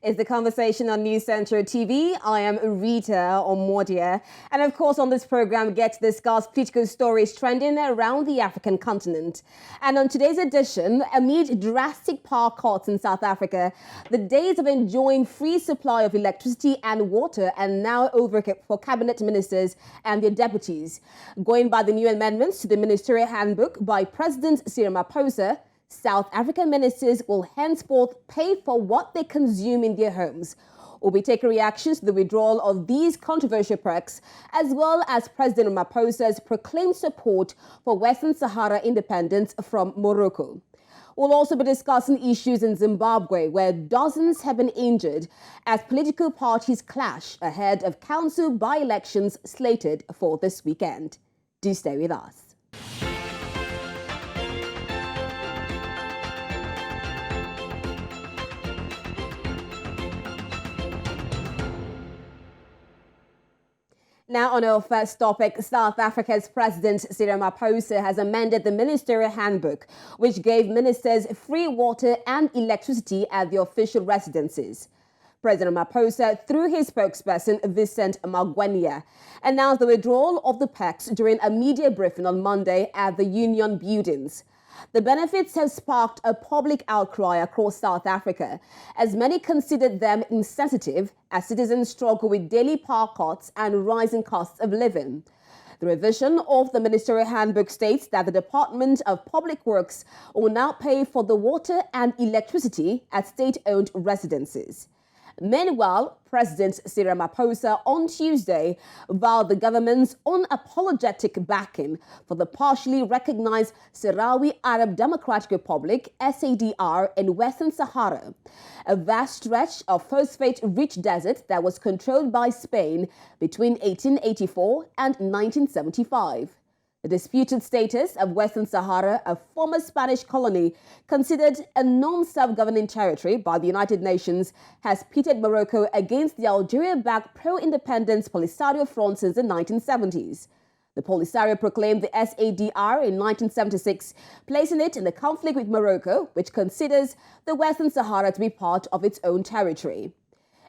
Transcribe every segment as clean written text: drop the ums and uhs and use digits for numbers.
It's the conversation on News Central TV. I am Rita Omodia. And of course, on this program, we get to discuss political stories trending around the African continent. And on today's edition, amid drastic power cuts in South Africa, the days of enjoying free supply of electricity and water are now over for cabinet ministers and their deputies. Going by the new amendments to the ministerial handbook by President Cyril Ramaphosa, South African ministers will henceforth pay for what they consume in their homes. We'll be taking reactions to the withdrawal of these controversial perks, as well as President Ramaphosa's proclaimed support for Western Sahara independence from Morocco. We'll also be discussing issues in Zimbabwe, where dozens have been injured as political parties clash ahead of council by-elections slated for this weekend. Do stay with us. Now, on our first topic, South Africa's President Cyril Ramaphosa has amended the ministerial handbook, which gave ministers free water and electricity at their official residences. President Ramaphosa, through his spokesperson, Vincent Magwenya, announced the withdrawal of the perks during a media briefing on Monday at the Union buildings. The benefits have sparked a public outcry across South Africa, as many considered them insensitive as citizens struggle with daily power cuts and rising costs of living. The revision of the ministerial handbook states that the Department of Public Works will now pay for the water and electricity at state-owned residences. Meanwhile, President Cyril Ramaphosa on Tuesday vowed the government's unapologetic backing for the partially recognized Sahrawi Arab Democratic Republic, SADR, in Western Sahara, a vast stretch of phosphate-rich desert that was controlled by Spain between 1884 and 1975. The disputed status of Western Sahara, a former Spanish colony considered a non-self-governing territory by the United Nations, has pitted Morocco against the Algeria-backed pro-independence Polisario Front since the 1970s. The Polisario proclaimed the SADR in 1976, placing it in a conflict with Morocco, which considers the Western Sahara to be part of its own territory.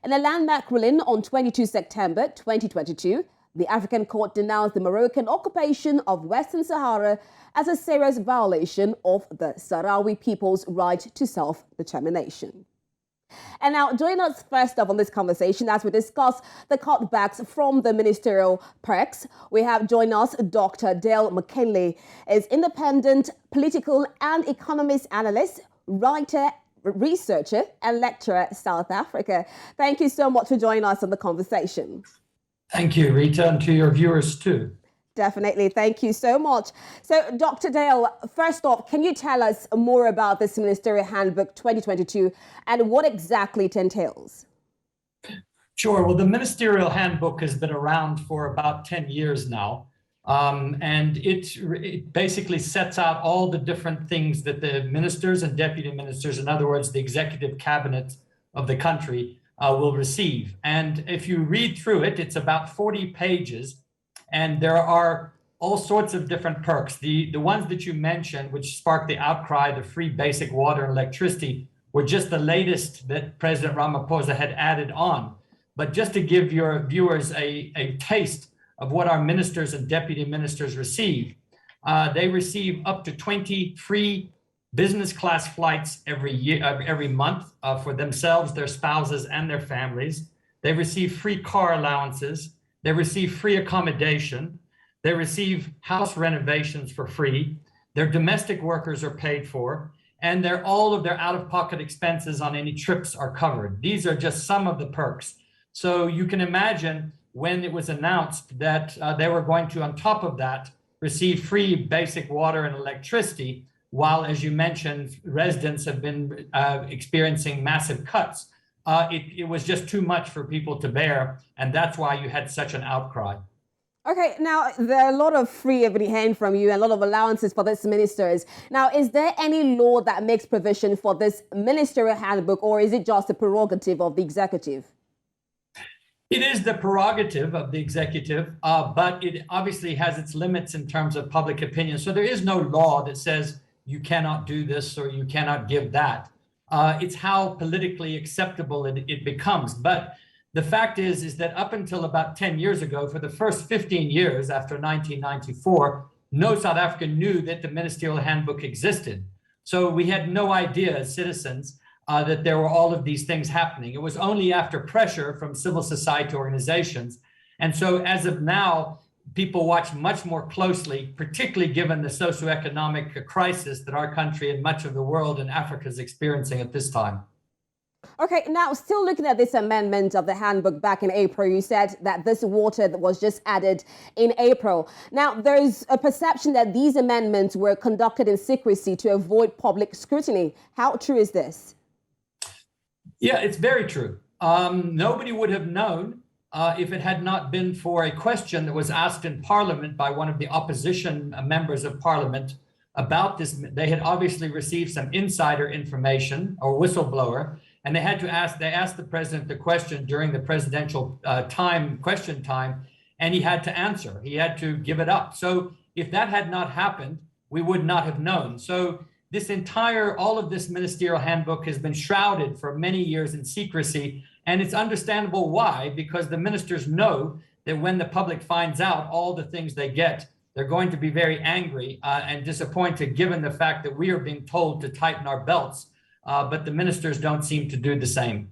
In a landmark ruling on 22 September 2022, the African court denounced the Moroccan occupation of Western Sahara as a serious violation of the Sahrawi people's right to self-determination. And now, join us first up on this conversation as we discuss the cutbacks from the ministerial perks. We have joined us Dr. Dale McKinley, is independent political and economist analyst, writer, researcher, and lecturer at South Africa. Thank you so much for joining us on the conversation. Thank you, Rita, and to your viewers too. Definitely. Thank you so much. So, Dr. Dale, first off, can you tell us more about this Ministerial Handbook 2022 and what exactly it entails? Sure. Well, the Ministerial Handbook has been around for about 10 years now, and it basically sets out all the different things that the ministers and deputy ministers, in other words, the executive cabinet of the country, will receive. And if you read through it, it's about 40 pages, and there are all sorts of different perks. The ones that you mentioned, which sparked the outcry, the free basic water and electricity, were just the latest that President Ramaphosa had added on. But just to give your viewers a taste of what our ministers and deputy ministers receive, they receive up to 20 free business class flights every month for themselves, their spouses, and their families. They receive free car allowances. They receive free accommodation. They receive house renovations for free. Their domestic workers are paid for, and all of their out-of-pocket expenses on any trips are covered. These are just some of the perks. So you can imagine when it was announced that they were going to, on top of that, receive free basic water and electricity, while, as you mentioned, residents have been experiencing massive cuts. It was just too much for people to bear, and that's why you had such an outcry. Okay, now there are a lot of free every hand from you and a lot of allowances for these ministers. Now, is there any law that makes provision for this ministerial handbook, or is it just a prerogative of the executive? It is the prerogative of the executive, but it obviously has its limits in terms of public opinion. So there is no law that says you cannot do this or you cannot give that. it's how politically acceptable it becomes. But the fact is that up until about 10 years ago, for the first 15 years after 1994, no South African knew that the ministerial handbook existed. So we had no idea as citizens that there were all of these things happening. It was only after pressure from civil society organizations. And so as of now, people watch much more closely, particularly given the socioeconomic crisis that our country and much of the world and Africa is experiencing at this time. Okay, now still looking at this amendment of the handbook back in April, you said that this water was just added in April. Now, there's a perception that these amendments were conducted in secrecy to avoid public scrutiny. How true is this? Yeah, it's very true. Nobody would have known if it had not been for a question that was asked in Parliament by one of the opposition members of Parliament about this. They had obviously received some insider information or whistleblower, and they asked the president the question during the presidential question time, and he had to answer. He had to give it up. So if that had not happened, we would not have known. So all of this ministerial handbook has been shrouded for many years in secrecy. And it's understandable why, because the ministers know that when the public finds out all the things they get, they're going to be very angry and disappointed, given the fact that we are being told to tighten our belts, but the ministers don't seem to do the same.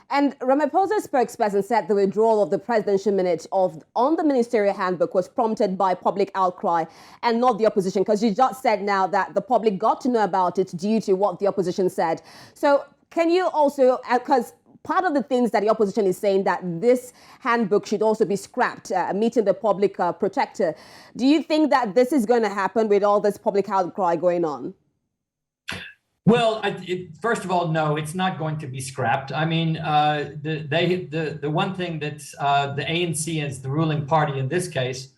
And Ramaphosa's spokesperson said the withdrawal of the presidential minute on the ministerial handbook was prompted by public outcry and not the opposition, because you just said now that the public got to know about it due to what the opposition said. So can you also, because part of the things that the opposition is saying that this handbook should also be scrapped, meeting the public protector. Do you think that this is going to happen with all this public outcry going on? Well, first of all, no, it's not going to be scrapped. I mean, the one thing that the ANC as the ruling party in this case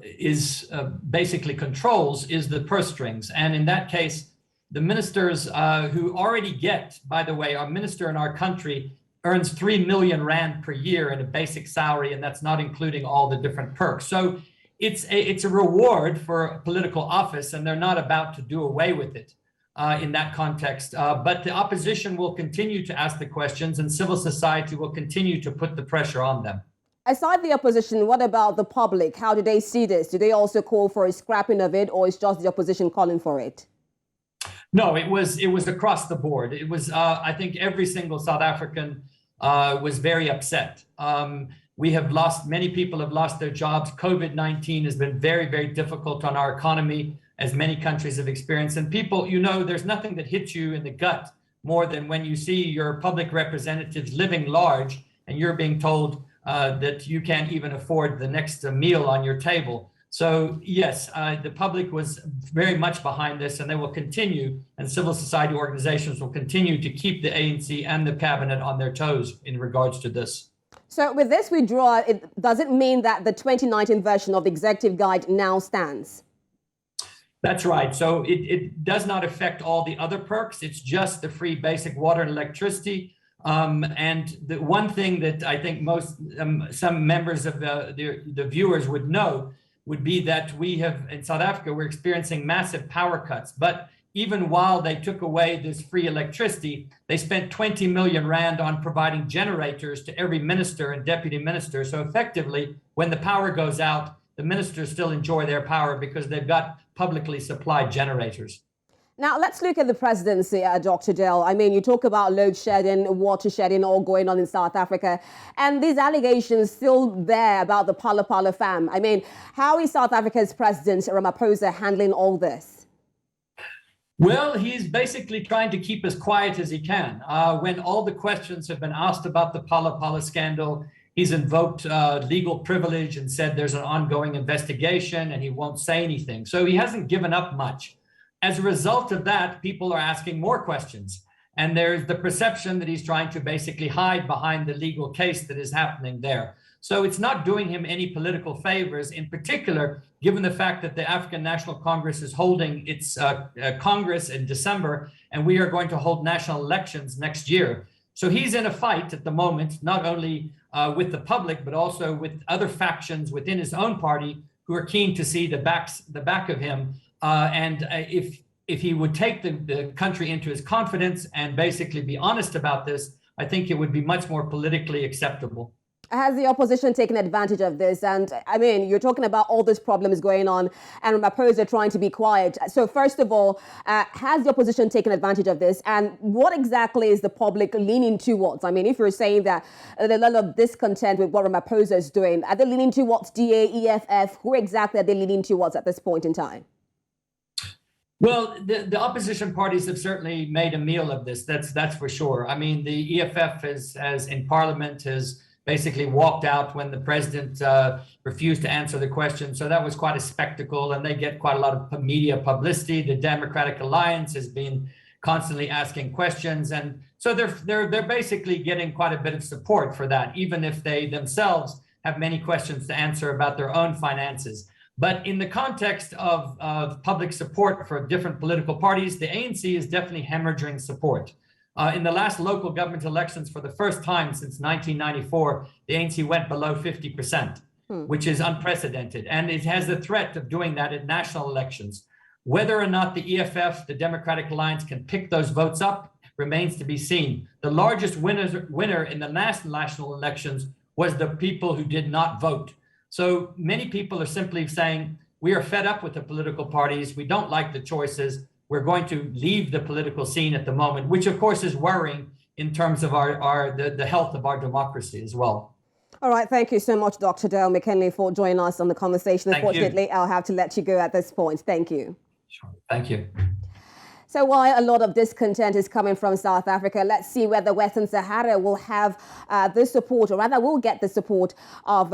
is basically controls is the purse strings. And in that case, the ministers who already get, by the way, our minister in our country earns 3 million rand per year in a basic salary, and that's not including all the different perks. So it's a reward for political office, and they're not about to do away with it in that context. But the opposition will continue to ask the questions, and civil society will continue to put the pressure on them. Aside the opposition, what about the public? How do they see this? Do they also call for a scrapping of it, or is just the opposition calling for it? No, it was across the board. It was, I think every single South African was very upset. Many people have lost their jobs. COVID-19 has been very, very difficult on our economy, as many countries have experienced. And people, there's nothing that hits you in the gut more than when you see your public representatives living large and you're being told that you can't even afford the next meal on your table. So yes, the public was very much behind this, and they will continue, and civil society organizations will continue to keep the ANC and the cabinet on their toes in regards to this. So with this withdrawal, does it mean that the 2019 version of the executive guide now stands? That's right. So it does not affect all the other perks. It's just the free basic water and electricity. And the one thing that I think some members of the viewers would know would be that we have, in South Africa, we're experiencing massive power cuts. But even while they took away this free electricity, they spent 20 million rand on providing generators to every minister and deputy minister. So effectively, when the power goes out, the ministers still enjoy their power because they've got publicly supplied generators. Now, let's look at the presidency, Dr. Dell. I mean, you talk about load shedding, water shedding, all going on in South Africa, and these allegations still there about the Phala Phala fam. I mean, how is South Africa's President Ramaphosa handling all this? Well, he's basically trying to keep as quiet as he can. When all the questions have been asked about the Phala Phala scandal, he's invoked legal privilege and said there's an ongoing investigation and he won't say anything. So he hasn't given up much. As a result of that, people are asking more questions. And there's the perception that he's trying to basically hide behind the legal case that is happening there. So it's not doing him any political favors, in particular, given the fact that the African National Congress is holding its Congress in December, and we are going to hold national elections next year. So he's in a fight at the moment, not only with the public, but also with other factions within his own party who are keen to see the back of him. And if if he would take the country into his confidence and basically be honest about this, I think it would be much more politically acceptable. Has the opposition taken advantage of this? And I mean, you're talking about all these problems going on and Ramaphosa trying to be quiet. So first of all, has the opposition taken advantage of this? And what exactly is the public leaning towards? I mean, if you're saying that there's a lot of discontent with what Ramaphosa is doing, are they leaning towards DA, EFF? Who exactly are they leaning towards at this point in time? Well, the opposition parties have certainly made a meal of this. That's for sure. I mean, the EFF has in Parliament has basically walked out when the president refused to answer the question. So that was quite a spectacle, and they get quite a lot of media publicity. The Democratic Alliance has been constantly asking questions, and so they're basically getting quite a bit of support for that, even if they themselves have many questions to answer about their own finances. But in the context of public support for different political parties, the ANC is definitely hemorrhaging support. In the last local government elections, for the first time since 1994, the ANC went below 50%, which is unprecedented. And it has the threat of doing that at national elections. Whether or not the EFF, the Democratic Alliance, can pick those votes up remains to be seen. The largest winner in the last national elections was the people who did not vote. So many people are simply saying, we are fed up with the political parties. We don't like the choices. We're going to leave the political scene at the moment, which of course is worrying in terms of the health of our democracy as well. All right, thank you so much, Dr. Dale McKinley, for joining us on the conversation. Unfortunately, I'll have to let you go at this point. Thank you. Sure. Thank you. So while a lot of discontent is coming from South Africa, let's see whether Western Sahara will have the support, or rather will get the support of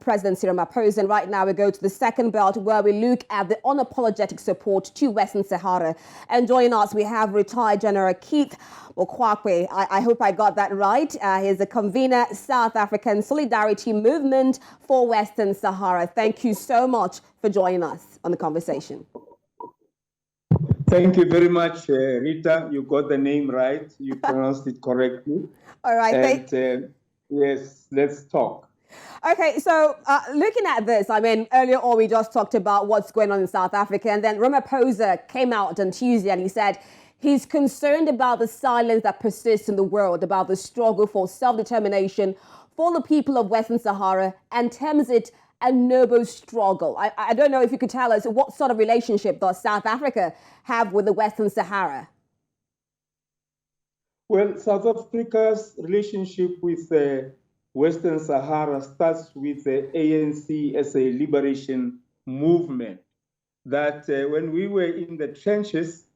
President Cyril Ramaphosa. And right now we go to the second belt, where we look at the unapologetic support to Western Sahara. And joining us, we have retired General Keith Mokoape. I hope I got that right. He's the convener, South African Solidarity Movement for Western Sahara. Thank you so much for joining us on the conversation. Thank you very much, Rita. You got the name right. You pronounced it correctly. All right. And, yes, let's talk. Okay, so looking at this, I mean, earlier on we just talked about what's going on in South Africa, and then Ramaphosa came out on Tuesday and he said he's concerned about the silence that persists in the world about the struggle for self-determination for the people of Western Sahara, and terms it a noble struggle. I don't know if you could tell us what sort of relationship does South Africa have with the Western Sahara? Well, South Africa's relationship with the Western Sahara starts with the ANC as a liberation movement. That when we were in the trenches,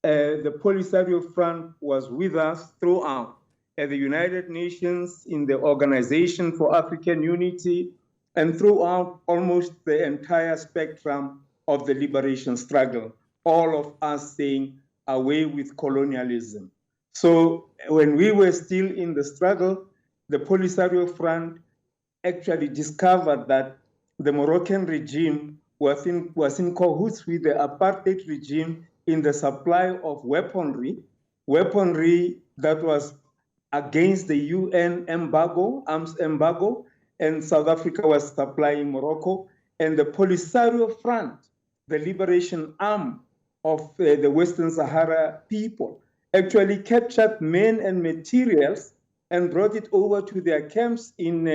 the Polisario Front was with us throughout. At the United Nations, in the Organization for African Unity, and throughout almost the entire spectrum of the liberation struggle, all of us saying, away with colonialism. So when we were still in the struggle, the Polisario Front actually discovered that the Moroccan regime was in cahoots with the apartheid regime in the supply of weaponry that was against the UN embargo, arms embargo, and South Africa was supplying Morocco. And the Polisario Front, the liberation arm of the Western Sahara people, actually captured men and materials and brought it over to their camps in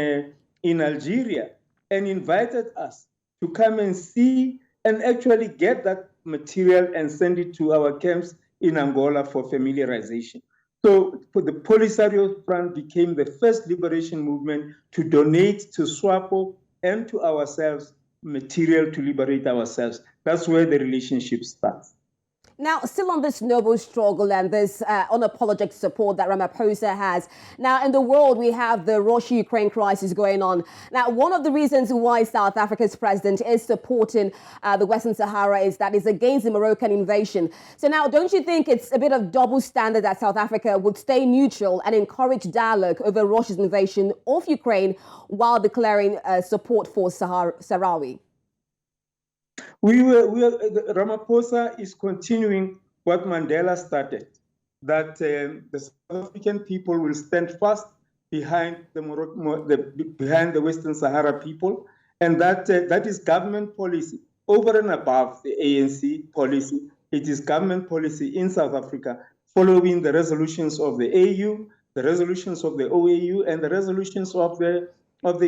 Algeria, and invited us to come and see and actually get that material and send it to our camps in Angola for familiarization. So the Polisario Front became the first liberation movement to donate to SWAPO and to ourselves material to liberate ourselves. That's where the relationship starts. Now, still on this noble struggle and this unapologetic support that Ramaphosa has. Now, in the world, we have the Russia-Ukraine crisis going on. Now, one of the reasons why South Africa's president is supporting the Western Sahara is that it's against the Moroccan invasion. So now, don't you think it's a bit of double standard that South Africa would stay neutral and encourage dialogue over Russia's invasion of Ukraine while declaring support for Sahrawi? Ramaphosa is continuing what Mandela started, that the South African people will stand fast behind the Western Sahara people, and that is government policy over and above the ANC policy It is government policy in South Africa following the resolutions of the AU, the resolutions of the OAU, and the resolutions of the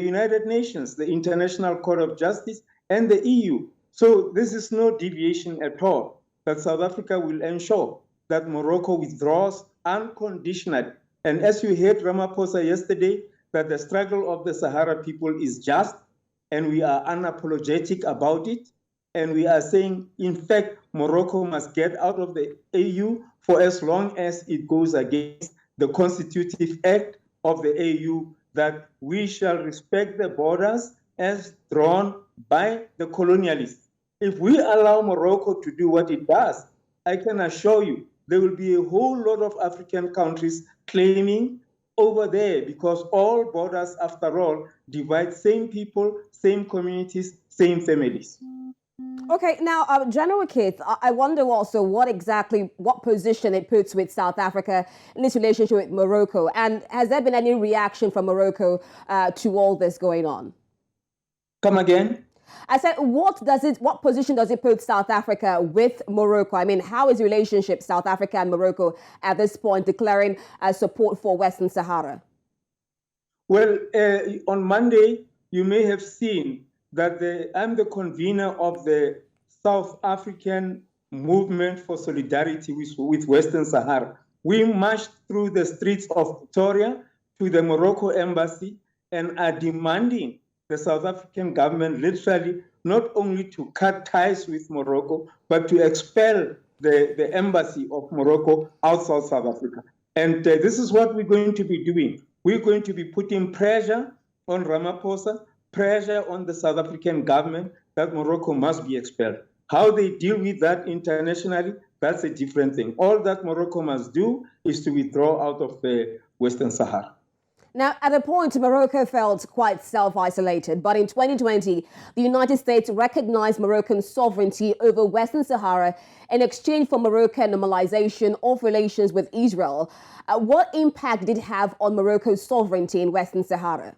United Nations, the International Court of Justice, and the EU. So this is no deviation at all, that South Africa will ensure that Morocco withdraws unconditionally. And as you heard Ramaphosa yesterday, that the struggle of the Sahara people is just, and we are unapologetic about it. And we are saying, in fact, Morocco must get out of the AU for as long as it goes against the constitutive act of the AU, that we shall respect the borders as drawn by the colonialists. If we allow Morocco to do what it does, I can assure you there will be a whole lot of African countries claiming over there, because all borders, after all, divide same people, same communities, same families. Okay, now, General Keith, I wonder also what position it puts with South Africa in its relationship with Morocco, and has there been any reaction from Morocco to all this going on? Come again? I said, what position does it put South Africa with Morocco? I mean, how is the relationship South Africa and Morocco at this point declaring support for Western Sahara? Well, on Monday, you may have seen that I'm the convener of the South African Movement for Solidarity with Western Sahara. We marched through the streets of Pretoria to the Morocco embassy and are demanding the South African government literally not only to cut ties with Morocco, but to expel the embassy of Morocco outside South Africa. And this is what we're going to be doing. We're going to be putting pressure on Ramaphosa, pressure on the South African government that Morocco must be expelled. How they deal with that internationally, that's a different thing. All that Morocco must do is to withdraw out of the Western Sahara. Now, at a point, Morocco felt quite self-isolated, but in 2020, the United States recognized Moroccan sovereignty over Western Sahara in exchange for Moroccan normalization of relations with Israel. What impact did it have on Morocco's sovereignty in Western Sahara?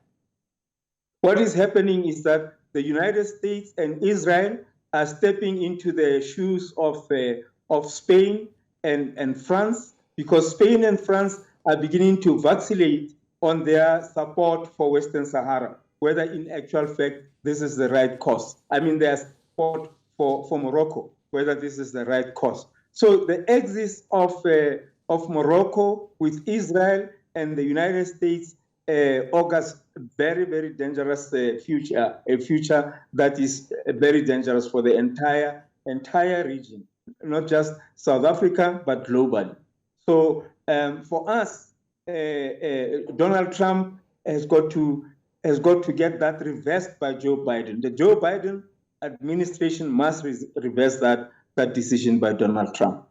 What is happening is that the United States and Israel are stepping into the shoes of Spain and France, because Spain and France are beginning to vacillate on their support for Western Sahara, whether in actual fact this is the right course. I mean, their support for Morocco, whether this is the right course. So the exit of Morocco with Israel and the United States augurs very, very dangerous future, a future that is very dangerous for the entire region, not just South Africa, but globally. So for us, Donald Trump has got to get that reversed by Joe Biden. The Joe Biden administration must reverse that decision by Donald Trump.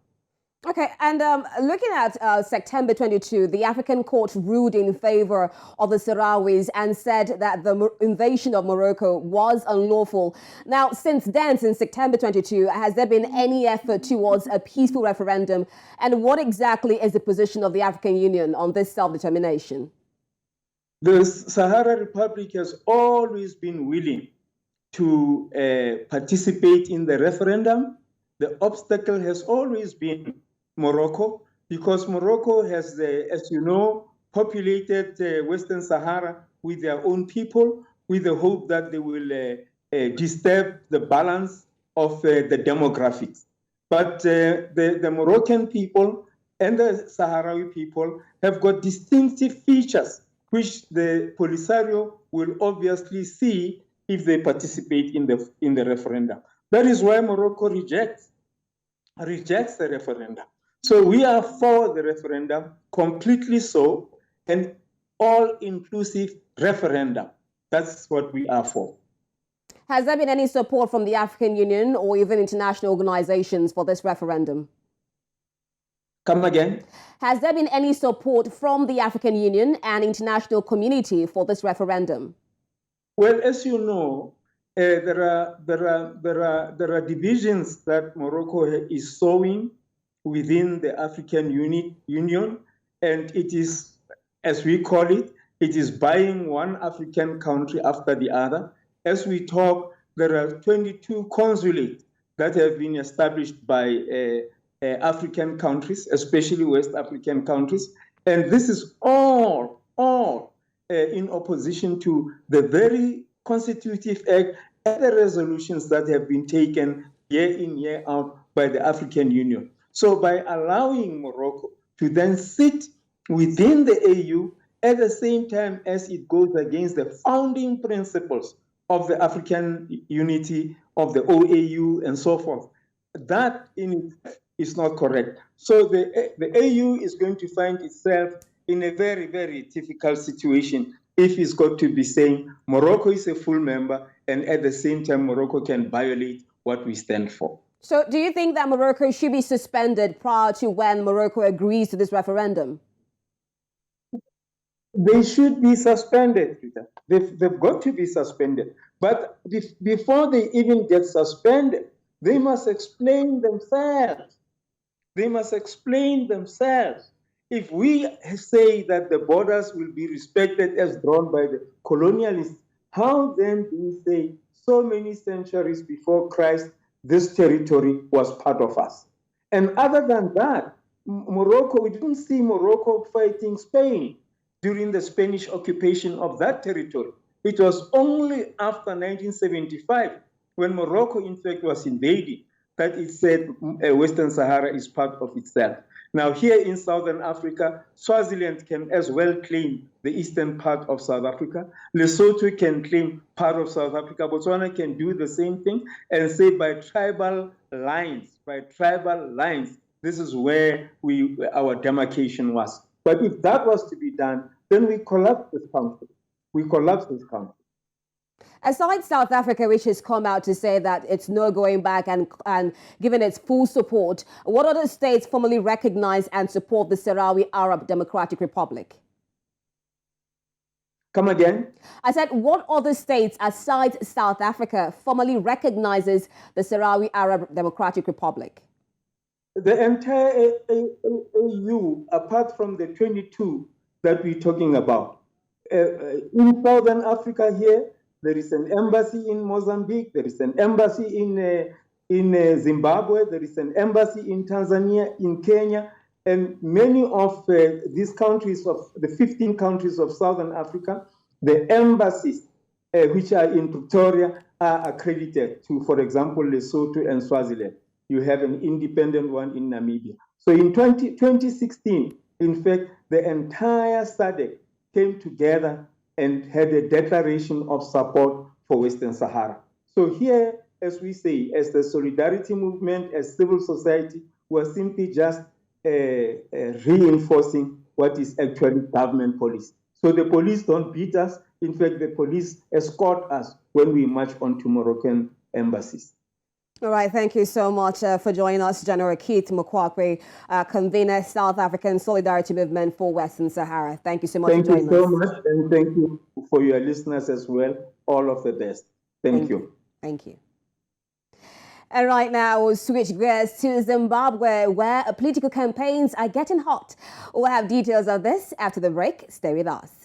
Okay, and looking at September 22, the African court ruled in favor of the Sahrawis and said that the invasion of Morocco was unlawful. Now, since then, since September 22, has there been any effort towards a peaceful referendum? And what exactly is the position of the African Union on this self-determination? The Sahara Republic has always been willing to participate in the referendum. The obstacle has always been Morocco, because Morocco has, as you know, populated Western Sahara with their own people, with the hope that they will disturb the balance of the demographics. But the Moroccan people and the Sahrawi people have got distinctive features, which the Polisario will obviously see if they participate in the referendum. That is why Morocco rejects the referendum. So we are for the referendum, completely so, an all-inclusive referendum. That's what we are for. Has there been any support from the African Union or even international organizations for this referendum? Come again? Has there been any support from the African Union and international community for this referendum? Well, as you know, there are divisions that Morocco is sowing within the African Union, and it is, as we call it, it is buying one African country after the other. As we talk, there are 22 consulates that have been established by African countries, especially West African countries. And this is all in opposition to the very constitutive act and the resolutions that have been taken year in, year out by the African Union. So by allowing Morocco to then sit within the AU at the same time as it goes against the founding principles of the African unity, of the OAU, and so forth, that in itself is not correct. So the AU is going to find itself in a very, very difficult situation if it's got to be saying Morocco is a full member and at the same time Morocco can violate what we stand for. So do you think that Morocco should be suspended prior to when Morocco agrees to this referendum? They should be suspended, Rita. They've got to be suspended. But before they even get suspended, they must explain themselves. They must explain themselves. If we say that the borders will be respected as drawn by the colonialists, how then do we say so many centuries before Christ, this territory was part of us? And other than that, Morocco, we didn't see Morocco fighting Spain during the Spanish occupation of that territory. It was only after 1975, when Morocco, in fact, was invaded, that it said Western Sahara is part of itself. Now, here in Southern Africa, Swaziland can as well claim the eastern part of South Africa. Lesotho can claim part of South Africa. Botswana can do the same thing and say by tribal lines, this is where our demarcation was. But if that was to be done, then we collapse this country. Aside South Africa, which has come out to say that it's no going back and given its full support, what other states formally recognize and support the Sahrawi Arab Democratic Republic? Come again? I said, what other states aside South Africa formally recognizes the Sahrawi Arab Democratic Republic? The entire AU, apart from the 22 that we're talking about. In Southern Africa here, there is an embassy in Mozambique, there is an embassy in Zimbabwe, there is an embassy in Tanzania, in Kenya, and many of these countries, of the 15 countries of Southern Africa, the embassies which are in Pretoria are accredited to, for example, Lesotho and Swaziland. You have an independent one in Namibia. So in 2016, in fact, the entire SADC came together and had a declaration of support for Western Sahara. So here, as we say, as the solidarity movement, as civil society, we're simply just reinforcing what is actually government policy. So the police don't beat us. In fact, the police escort us when we march onto Moroccan embassies. All right, thank you so much for joining us, General Keith Mokoape, Convenor, South African Solidarity Movement for Western Sahara. Thank you so much for joining us. Thank you so much, and thank you for your listeners as well. All of the best. Thank you. Thank you. And right now, we'll switch gears to Zimbabwe, where political campaigns are getting hot. We'll have details of this after the break. Stay with us.